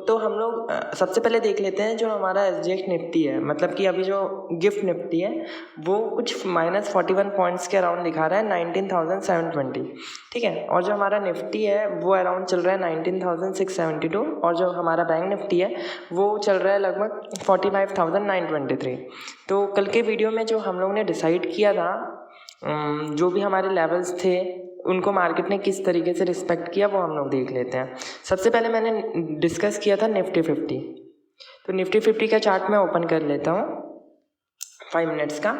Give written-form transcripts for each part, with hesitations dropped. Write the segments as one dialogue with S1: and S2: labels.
S1: तो हम लोग सबसे पहले देख लेते हैं जो हमारा एसजीएक्स निफ्टी है, मतलब कि अभी जो गिफ्ट निफ्टी है वो कुछ -41 पॉइंट्स के अराउंड दिखा रहा है 19,720, ठीक है। और जो हमारा निफ्टी है वो अराउंड चल रहा है 19,672, और जो हमारा बैंक निफ्टी है वो चल रहा है लगभग 45,923। तो कल के वीडियो में जो हम लोग ने डिसाइड किया था, जो भी हमारे लेवल्स थे उनको मार्केट ने किस तरीके से रिस्पेक्ट किया वो हम लोग देख लेते हैं। सबसे पहले मैंने डिस्कस किया था निफ्टी 50, तो निफ्टी 50 का चार्ट मैं ओपन कर लेता हूँ 5 मिनट्स का।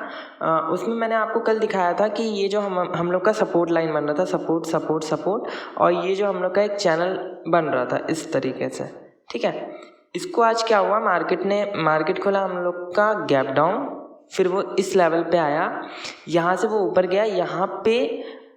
S1: उसमें मैंने आपको कल दिखाया था कि ये जो हम लोग का सपोर्ट लाइन बन रहा था, सपोर्ट सपोर्ट सपोर्ट, और ये जो हम लोग का एक चैनल बन रहा था इस तरीके से, ठीक है। इसको आज क्या हुआ, मार्केट खोला हम लोग का गैप डाउन, फिर वो इस लेवल पे आया, यहाँ से वो ऊपर गया, यहाँ पे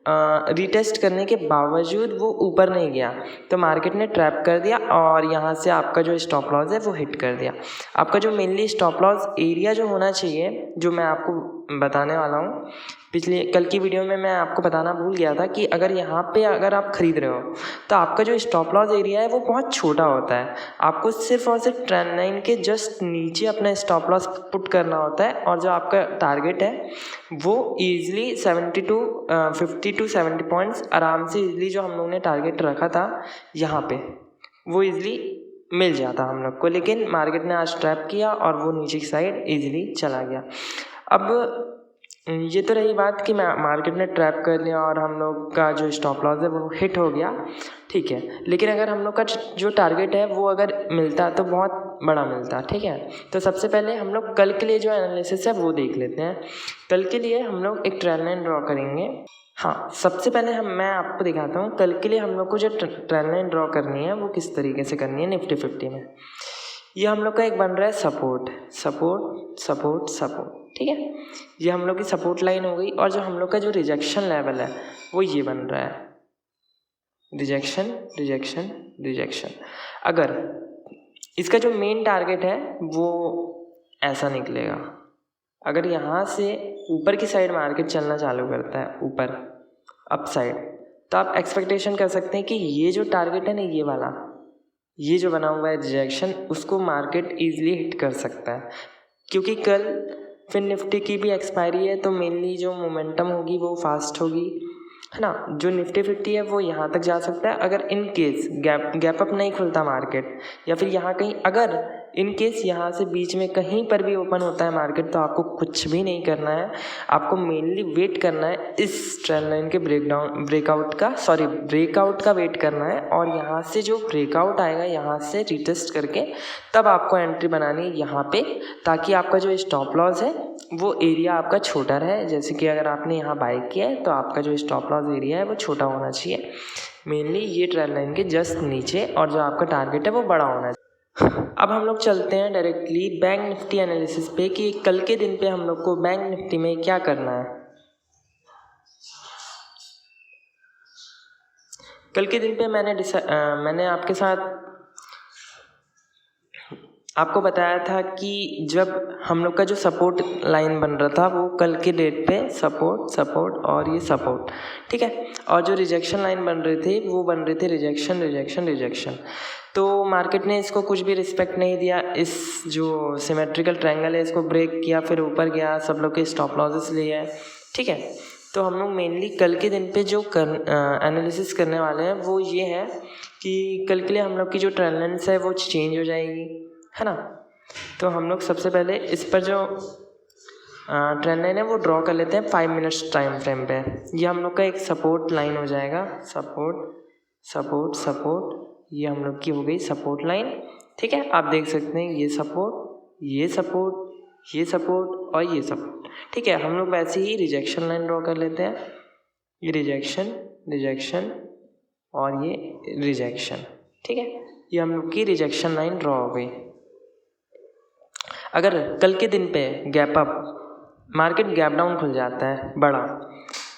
S1: रीटेस्ट करने के बावजूद वो ऊपर नहीं गया तो मार्केट ने ट्रैप कर दिया, और यहाँ से आपका जो स्टॉप लॉस है वो हिट कर दिया। आपका जो मेनली स्टॉप लॉस एरिया जो होना चाहिए, जो मैं आपको बताने वाला हूँ, कल की वीडियो में मैं आपको बताना भूल गया था कि अगर आप ख़रीद रहे हो तो आपका जो स्टॉप लॉस एरिया है वो बहुत छोटा होता है। आपको सिर्फ और सिर्फ ट्रेंड लाइन के जस्ट नीचे अपना स्टॉप लॉस पुट करना होता है, और जो आपका टारगेट है वो ईजिली 50 to 70 पॉइंट्स आराम से ईजिली, जो हम लोगों ने टारगेट रखा था यहाँ पे, वो ईजिली मिल जाता हम लोग को। लेकिन मार्केट ने आज ट्रैप किया और वो नीचे की साइड ईजिली चला गया। अब ये तो रही बात कि मार्केट ने ट्रैप कर लिया और हम लोग का जो स्टॉप लॉस है वो हिट हो गया, ठीक है। लेकिन अगर हम लोग का जो टारगेट है वो अगर मिलता तो बहुत बड़ा मिलता, ठीक है। तो सबसे पहले हम लोग कल के लिए जो एनालिसिस है वो देख लेते हैं। कल के लिए हम लोग एक ट्रेंड लाइन ड्रॉ करेंगे। हाँ, सबसे पहले मैं आपको दिखाता हूँ कल के लिए हम लोग को जो ट्रेंड लाइन ड्रॉ करनी है वो किस तरीके से करनी है। निफ्टी 50 में ये हम लोग का एक बन रहा है सपोर्ट सपोर्ट सपोर्ट सपोर्ट, ठीक है। ये हम लोग की सपोर्ट लाइन हो गई, और जो हम लोग का जो रिजेक्शन लेवल है वो ये बन रहा है, रिजेक्शन रिजेक्शन रिजेक्शन। अगर इसका जो मेन टारगेट है वो ऐसा निकलेगा, अगर यहाँ से ऊपर की साइड मार्केट चलना चालू करता है, ऊपर अप साइड, तो आप एक्सपेक्टेशन कर सकते हैं कि ये जो टारगेट है ना, ये वाला, ये जो बना हुआ है रिजेक्शन, उसको मार्केट ईजिली हिट कर सकता है। क्योंकि कल फिर निफ्टी की भी एक्सपायरी है, तो मेनली जो मोमेंटम होगी वो फास्ट होगी, है ना। जो निफ्टी 50 है वो यहाँ तक जा सकता है, अगर इन केस गैप अप नहीं खुलता मार्केट, या फिर यहाँ कहीं अगर इन केस यहाँ से बीच में कहीं पर भी ओपन होता है मार्केट, तो आपको कुछ भी नहीं करना है। आपको मेनली वेट करना है इस ट्रेंड लाइन के ब्रेकआउट का वेट करना है, और यहाँ से जो ब्रेकआउट आएगा यहाँ से रिटेस्ट करके तब आपको एंट्री बनानी है यहाँ पे, ताकि आपका जो स्टॉप लॉस है वो एरिया आपका छोटा रहे। जैसे कि अगर आपने यहाँ बाय किया है तो आपका जो स्टॉप लॉस एरिया है वो छोटा होना चाहिए, मेनली ये ट्रेंड लाइन के जस्ट नीचे, और जो आपका टारगेट है वो बड़ा होना चाहिए। अब हम लोग चलते हैं डायरेक्टली बैंक निफ्टी एनालिसिस पे कि कल के दिन पे हम लोग को बैंक निफ्टी में क्या करना है। कल के दिन पे मैंने आपके साथ आपको बताया था कि जब हम लोग का जो सपोर्ट लाइन बन रहा था वो कल के डेट पे सपोर्ट सपोर्ट और ये सपोर्ट, ठीक है। और जो रिजेक्शन लाइन बन रहे थे वो बन रहे थे रिजेक्शन रिजेक्शन रिजेक्शन। तो मार्केट ने इसको कुछ भी रिस्पेक्ट नहीं दिया, इस जो सिमेट्रिकल ट्रायंगल है इसको ब्रेक किया, फिर ऊपर गया, सब लोग के स्टॉप लॉसेस लिए, ठीक है। तो हम लोग मेनली कल के दिन पे जो एनालिसिस करने वाले हैं वो ये है कि कल के लिए हम लोग की जो ट्रेंड लाइन्स है वो चेंज हो जाएगी, है ना। तो हम लोग सबसे पहले इस पर जो ट्रेंड लाइन है वो ड्रॉ कर लेते हैं 5 मिनट्स टाइम फ्रेम पे। ये हम लोग का एक सपोर्ट लाइन हो जाएगा, सपोर्ट सपोर्ट सपोर्ट, ये हम लोग की हो गई सपोर्ट लाइन, ठीक है। आप देख सकते हैं ये सपोर्ट ये सपोर्ट ये सपोर्ट और ये सपोर्ट, ठीक है। हम लोग वैसे ही रिजेक्शन लाइन ड्रॉ कर लेते हैं, ये रिजेक्शन रिजेक्शन और ये रिजेक्शन, ठीक है। ये हम लोग की रिजेक्शन लाइन ड्रॉ हो गई। अगर कल के दिन पे gap up market gap down खुल जाता है बड़ा,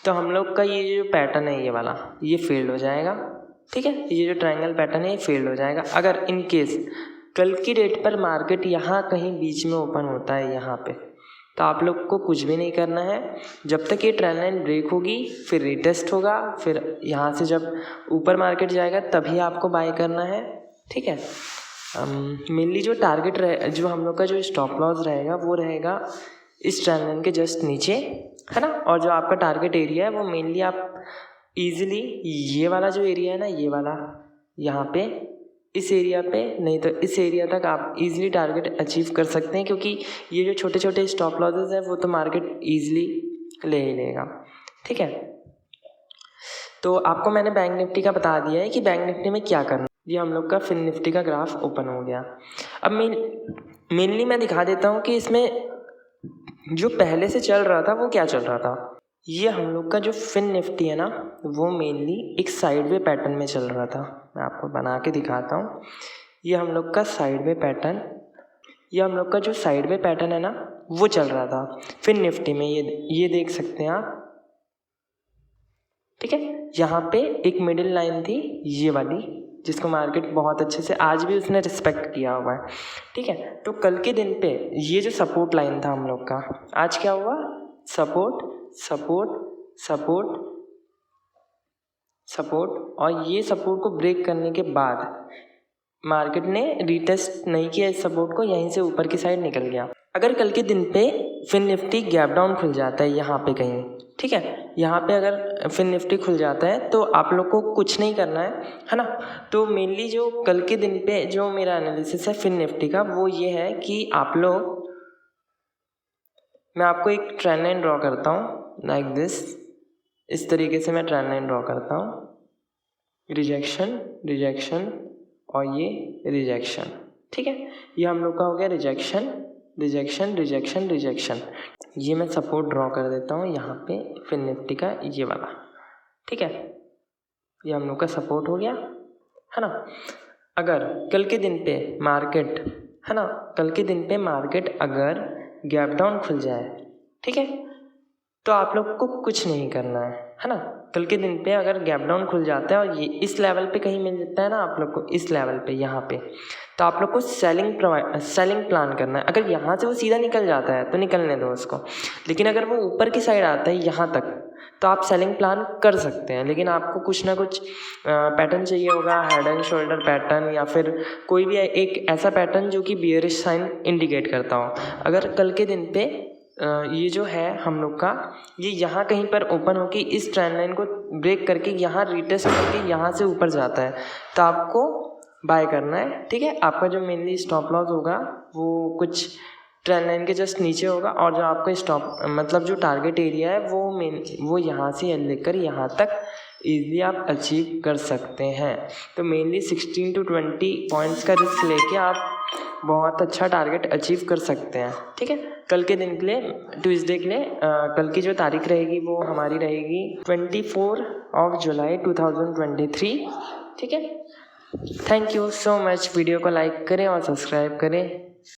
S1: तो हम लोग का ये जो पैटर्न है ये वाला, ये फेल्ड हो जाएगा, ठीक है। ये जो ट्रायंगल पैटर्न है ये फेल्ड हो जाएगा। अगर इन केस कल की डेट पर मार्केट यहाँ कहीं बीच में ओपन होता है यहाँ पे, तो आप लोग को कुछ भी नहीं करना है। जब तक ये ट्रेंड लाइन ब्रेक होगी फिर रीटेस्ट होगा, फिर यहाँ से जब ऊपर मार्केट जाएगा तभी आपको बाय करना है, ठीक है। मेनली जो टारगेट रहे, जो हम लोग का जो स्टॉप लॉस रहेगा वो रहेगा इस ट्रेंड लाइन के जस्ट नीचे, है ना। और जो आपका टारगेट एरिया है वो मेनली आप इजीली ये वाला जो एरिया है ना, ये वाला यहाँ पे इस एरिया पे, नहीं तो इस एरिया तक आप इजीली टारगेट अचीव कर सकते हैं, क्योंकि ये जो छोटे छोटे स्टॉप लॉसेस हैं वो तो मार्केट इजीली ले ही लेगा, ठीक है। तो आपको मैंने बैंक निफ्टी का बता दिया है कि बैंक निफ्टी में क्या करना। ये हम लोग का फिन निफ्टी का ग्राफ ओपन हो गया। अब मेनली मैं दिखा देता हूँ कि इसमें जो पहले से चल रहा था वो क्या चल रहा था। ये हम लोग का जो फिन निफ्टी है ना, वो मेनली एक साइडवे पैटर्न में चल रहा था। मैं आपको बना के दिखाता हूँ। ये हम लोग का साइडवे पैटर्न, ये हम लोग का जो साइडवे पैटर्न है ना वो चल रहा था फिन निफ्टी में। ये देख सकते हैं आप, ठीक है। यहाँ पे एक मिडिल लाइन थी ये वाली, जिसको मार्केट बहुत अच्छे से आज भी उसने रिस्पेक्ट किया हुआ है, ठीक है। तो कल के दिन पे ये जो सपोर्ट लाइन था हम लोग का, आज क्या हुआ, सपोर्ट सपोर्ट सपोर्ट सपोर्ट, और ये सपोर्ट को ब्रेक करने के बाद मार्केट ने रीटेस्ट नहीं किया इस सपोर्ट को, यहीं से ऊपर की साइड निकल गया। अगर कल के दिन पे फिन निफ्टी गैप डाउन खुल जाता है यहाँ पे कहीं, ठीक है, यहाँ पे अगर फिन निफ्टी खुल जाता है तो आप लोग को कुछ नहीं करना है ना। तो मेनली जो कल के दिन पे जो मेरा एनालिसिस है फिन निफ्टी का वो ये है कि आप लोग, मैं आपको एक ट्रेंड लाइन ड्रॉ करता हूँ लाइक दिस, इस तरीके से मैं ट्रेंड लाइन ड्रॉ करता हूँ, रिजेक्शन रिजेक्शन और ये रिजेक्शन, ठीक है। ये हम लोग का हो गया रिजेक्शन रिजेक्शन रिजेक्शन रिजेक्शन। ये मैं सपोर्ट ड्रॉ कर देता हूँ यहाँ पे फिन निफ्टी का ये वाला, ठीक है। ये हम लोग का सपोर्ट हो गया, है ना। अगर कल के दिन पे मार्केट, है ना, कल के दिन पे मार्केट अगर गैप डाउन खुल जाए, ठीक है, तो आप लोग को कुछ नहीं करना है ना। कल के दिन पे अगर गैप डाउन खुल जाता है और ये इस लेवल पे कहीं मिल जाता है ना आप लोग को, इस लेवल पे यहाँ पे, तो आप लोग को सेलिंग प्लान करना है। अगर यहाँ से वो सीधा निकल जाता है तो निकलने दो उसको, लेकिन अगर वो ऊपर की साइड आता है यहाँ तक तो आप सेलिंग प्लान कर सकते हैं। लेकिन आपको कुछ ना कुछ पैटर्न चाहिए होगा, हेड एंड शोल्डर पैटर्न, या फिर कोई भी एक ऐसा पैटर्न जो कि बियरिश साइन इंडिकेट करता हो। अगर कल के दिन पे ये जो है हम लोग का, ये यहाँ कहीं पर ओपन होकर इस ट्रेंड लाइन को ब्रेक करके यहाँ रिटेस्ट करके यहाँ से ऊपर जाता है तो आपको बाय करना है, ठीक है। आपका जो मेनली स्टॉप लॉस होगा वो कुछ ट्रेंड लाइन के जस्ट नीचे होगा, और जो आपका स्टॉप मतलब जो टारगेट एरिया है वो यहाँ से लेकर यहाँ तक ईजिली आप अचीव कर सकते हैं। तो मेनली 16 to 20 पॉइंट्स का रिस्क लेके आप बहुत अच्छा टारगेट अचीव कर सकते हैं, ठीक है। कल के दिन के लिए, ट्यूसडे के लिए, कल की जो तारीख रहेगी वो हमारी रहेगी 24 जुलाई 2023, ठीक है। Thank you so much. Video को लाइक करें और सब्सक्राइब करें।